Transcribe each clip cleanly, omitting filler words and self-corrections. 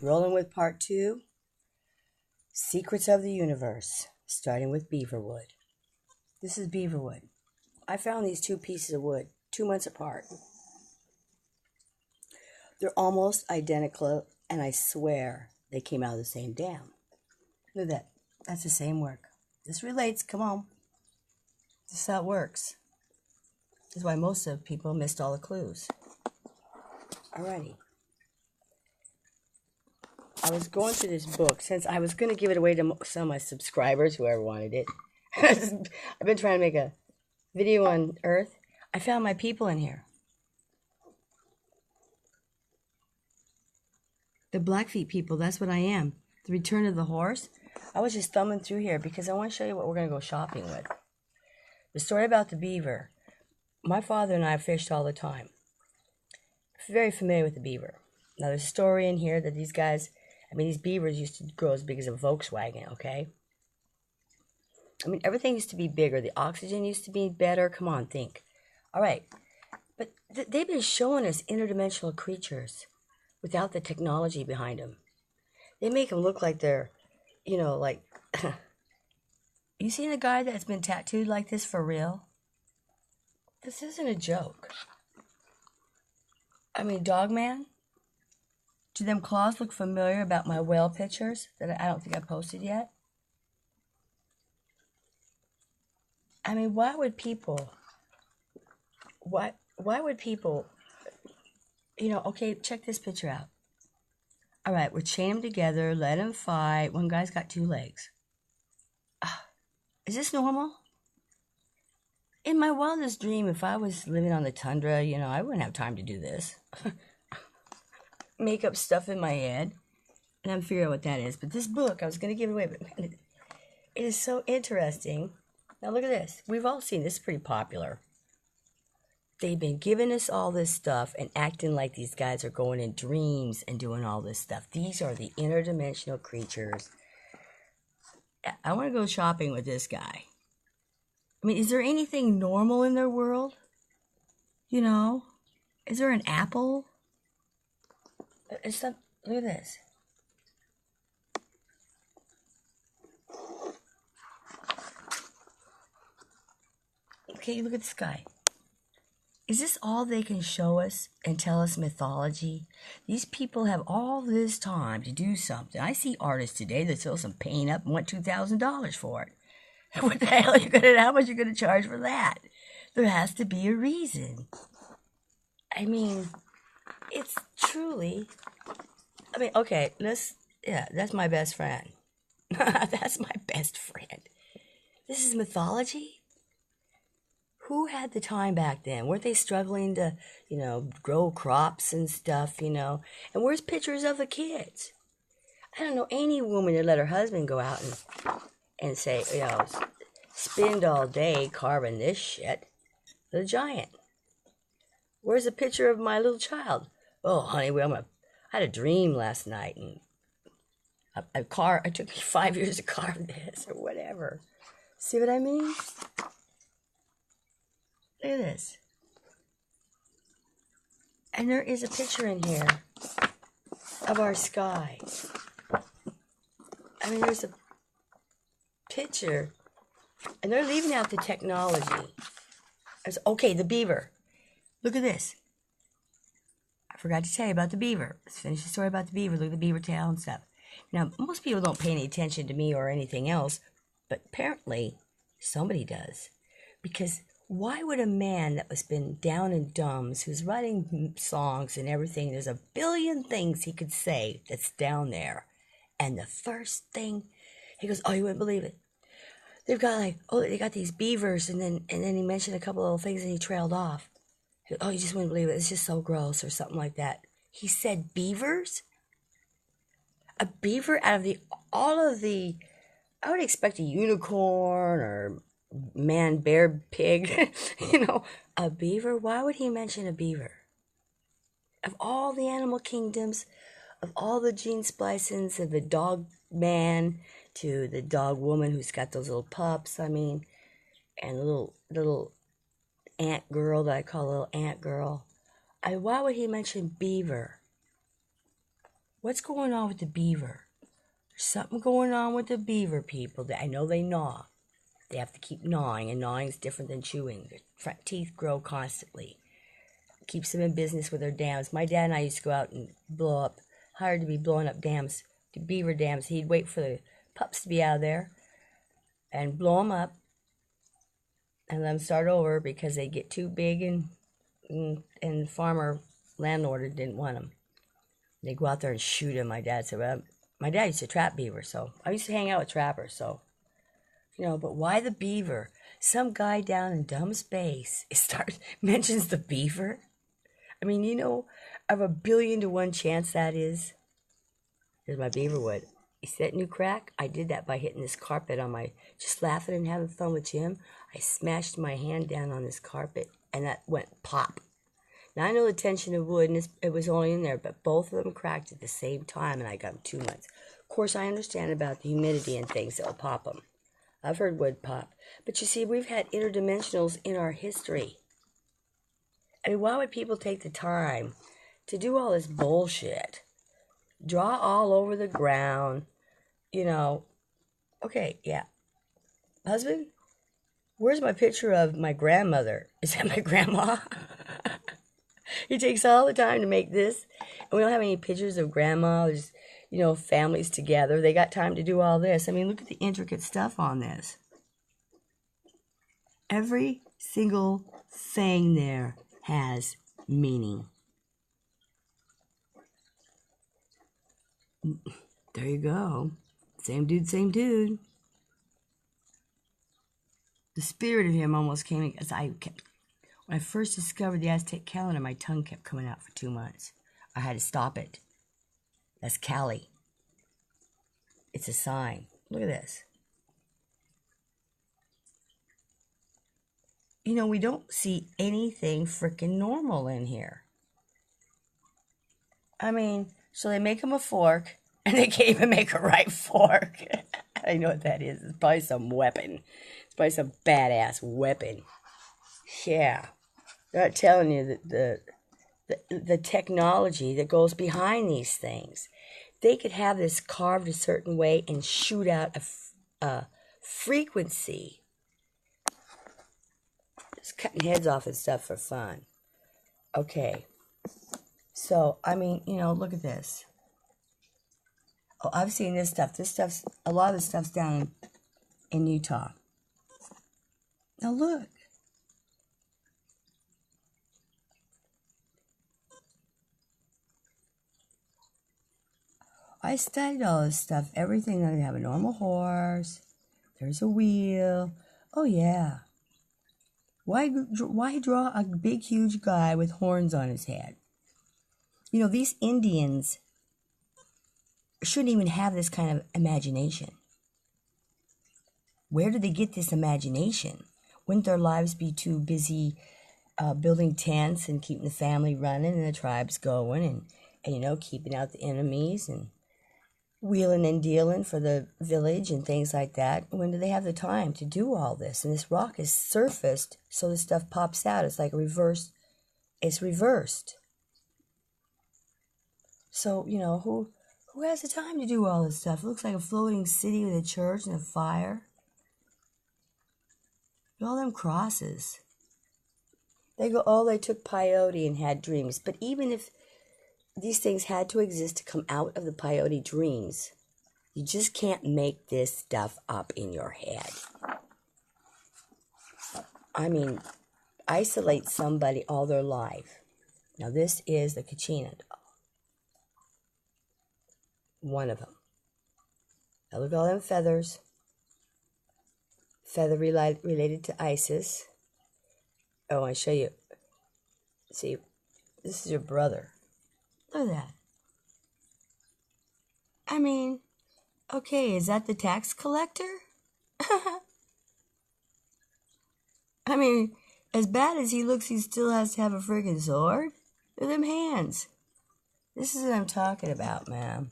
Rolling with part 2, Secrets of the Universe, starting with beaverwood. This is beaverwood. I found these 2 pieces of wood 2 months apart. They're almost identical, and I swear they came out of the same dam. Look at that. That's the same work. This relates. Come on. This is how it works. This is why most of people missed all the clues. Alrighty. I was going through this book since I was going to give it away to some of my subscribers, whoever wanted it. I've been trying to make a video on Earth. I found my people in here. The Blackfeet people, that's what I am. The Return of the Horse. I was just thumbing through here because I want to show you what we're going to go shopping with. The story about the beaver. My father and I fished all the time. Very familiar with the beaver. Now, there's a story in here that these guys, these beavers used to grow as big as a Volkswagen, okay? Everything used to be bigger. The oxygen used to be better. Come on, think. All right. But they've been showing us interdimensional creatures without the technology behind them. They make them look like they're, like... You seen a guy that's been tattooed like this for real? This isn't a joke. Dogman? Do them claws look familiar about my whale pictures that I don't think I posted yet? Why would people... Why would people... okay, check this picture out. All right, we're chain them together, let them fight. One guy's got 2 legs. Is this normal? In my wildest dream, if I was living on the tundra, I wouldn't have time to do this. Make up stuff in my head. And I'm figuring out what that is. But this book, I was going to give it away, but man, it is so interesting. Now look at this. We've all seen this. It's pretty popular. They've been giving us all this stuff and acting like these guys are going in dreams and doing all this stuff. These are the interdimensional creatures. I want to go shopping with this guy. Is there anything normal in their world? Is there an apple? Look at this. Okay, look at this guy. Is this all they can show us and tell us mythology? These people have all this time to do something. I see artists today that sell some paint up and want $2,000 for it. What the hell how much are you going to charge for that? There has to be a reason. It's truly... okay, that's my best friend. That's my best friend. This is mythology? Who had the time back then? Weren't they struggling to, grow crops and stuff, And where's pictures of the kids? I don't know any woman that let her husband go out and say, spend all day carving this shit. The giant. Where's a picture of my little child? Oh, honey, I had a dream last night, and it took me 5 years to carve this, or whatever. See what I mean? Look at this. And there is a picture in here of our sky. There's a picture, and they're leaving out the technology. Okay, the beaver. Look at this. I forgot to tell you about the beaver. Let's finish the story about the beaver. Look at the beaver tail and stuff. Now, most people don't pay any attention to me or anything else, but apparently somebody does. Because why would a man that was been down in dumbs, who's writing songs and everything, there's a billion things he could say that's down there, and the first thing, he goes, oh, you wouldn't believe it. They've got they got these beavers, and then he mentioned a couple of little things and he trailed off. He goes, oh, you just wouldn't believe it. It's just so gross or something like that. He said beavers? A beaver out of I would expect a unicorn or man, bear, pig, a beaver. Why would he mention a beaver? Of all the animal kingdoms, of all the gene splicings, of the dog man to the dog woman who's got those little pups, and the little ant girl that I call little ant girl. Why would he mention beaver? What's going on with the beaver? There's something going on with the beaver, people. I know they gnaw. They have to keep gnawing, and gnawing is different than chewing. Their front teeth grow constantly. Keeps them in business with their dams. My dad and I used to go out and hired to be blowing up dams, the beaver dams. He'd wait for the pups to be out of there and blow them up and let them start over because they get too big, and the farmer landlord didn't want them. They'd go out there and shoot them. My dad said, well, my dad used to trap beaver, so I used to hang out with trappers, so, but why the beaver? Some guy down in dumb space mentions the beaver. I mean, of 1 billion to 1 chance that is. There's my beaver wood. You see that new crack? I did that by hitting this carpet just laughing and having fun with Jim. I smashed my hand down on this carpet, and that went pop. Now, I know the tension of wood, and it was only in there, but both of them cracked at the same time, and I got them 2 months. Of course, I understand about the humidity and things that will pop them. I've heard wood pop. But you see, we've had interdimensionals in our history. I mean, why would people take the time to do all this bullshit? Draw all over the ground, Okay, yeah. Husband, where's my picture of my grandmother? Is that my grandma? He takes all the time to make this. And we don't have any pictures of grandma. There's, families together. They got time to do all this. I mean, look at the intricate stuff on this. Every single thing there has meaning. There you go. Same dude, same dude. The spirit of him almost came as when I first discovered the Aztec calendar, my tongue kept coming out for 2 months. I had to stop it. That's Cali. It's a sign. Look at this. We don't see anything freaking normal in here. I mean, so they make him a fork, and they can't even make a right fork. I know what that is. It's probably some weapon. It's probably some badass weapon. Yeah. They're not telling you that the technology that goes behind these things. They could have this carved a certain way and shoot out a frequency. Just cutting heads off and stuff for fun. Okay. So, I mean, look at this. Oh, I've seen this stuff. A lot of this stuff's down in Utah. Now look. I studied all this stuff. Everything that I have a normal horse. There's a wheel. Oh, yeah. Why draw a big, huge guy with horns on his head? These Indians shouldn't even have this kind of imagination. Where did they get this imagination? Wouldn't their lives be too busy building tents and keeping the family running and the tribes going and keeping out the enemies and wheeling and dealing for the village and things like that? When do they have the time to do all this? And this rock is surfaced, so the stuff pops out. It's like it's reversed. So, who has the time to do all this stuff? It looks like a floating city with a church and a fire. All them crosses. They go, they took peyote and had dreams. But even if these things had to exist to come out of the peyote dreams, you just can't make this stuff up in your head. I mean, isolate somebody all their life. Now, this is the Kachina doll. One of them. Now, look at all them feathers. Feather related to Isis. Oh, I show you. See, this is your brother. Look at that. I mean, okay, is that the tax collector? I mean, as bad as he looks, he still has to have a friggin' sword. Look at them hands. This is what I'm talking about, man.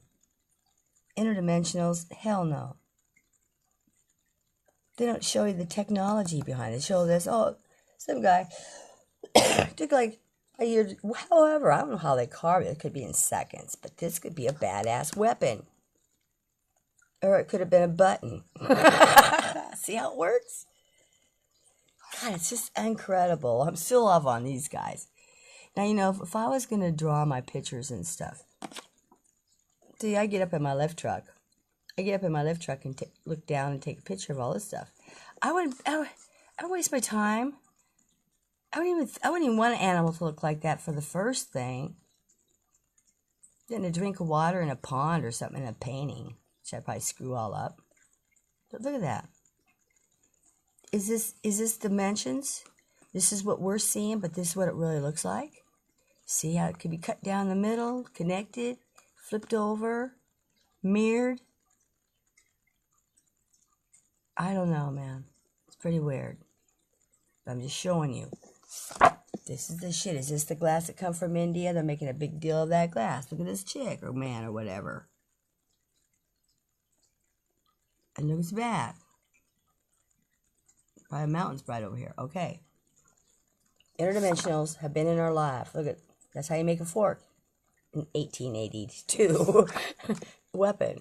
Interdimensionals, hell no. They don't show you the technology behind it. They show this, some guy took like However, I don't know how they carve it. It could be in seconds, but this could be a badass weapon. Or it could have been a button. See how it works? God, it's just incredible. I'm still off on these guys. Now, you know, if I was going to draw my pictures and stuff, see, I get up in my lift truck. I get up in my lift truck and look down and take a picture of all this stuff. I don't waste my time. I wouldn't even want an animal to look like that for the first thing. Then a drink of water in a pond or something in a painting, which I'd probably screw all up. But look at that. Is this dimensions? This is what we're seeing, but this is what it really looks like. See how it could be cut down the middle, connected, flipped over, mirrored. I don't know, man. It's pretty weird. But I'm just showing you. This is the shit. Is this the glass that come from India? They're making a big deal of that glass. Look at this chick or man or whatever. And look at his back. By a mountain's right over here. Okay. Interdimensionals have been in our life. Look at, that's how you make a fork. In 1882. Weapon.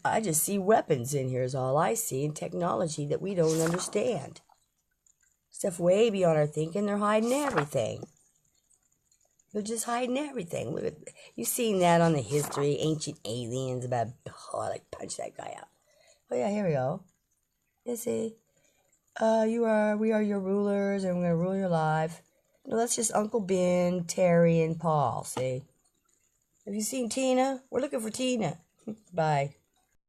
I just see weapons in here is all I see, and technology that we don't understand. Stuff way beyond our thinking. They're hiding everything. They're just hiding everything. Look at, you've seen that on the history, ancient aliens about, oh, I like punch that guy out. Oh yeah, here we go. You see, we are your rulers, and we're gonna rule your life. No, that's just Uncle Ben, Terry, and Paul. See, have you seen Tina? We're looking for Tina. Bye.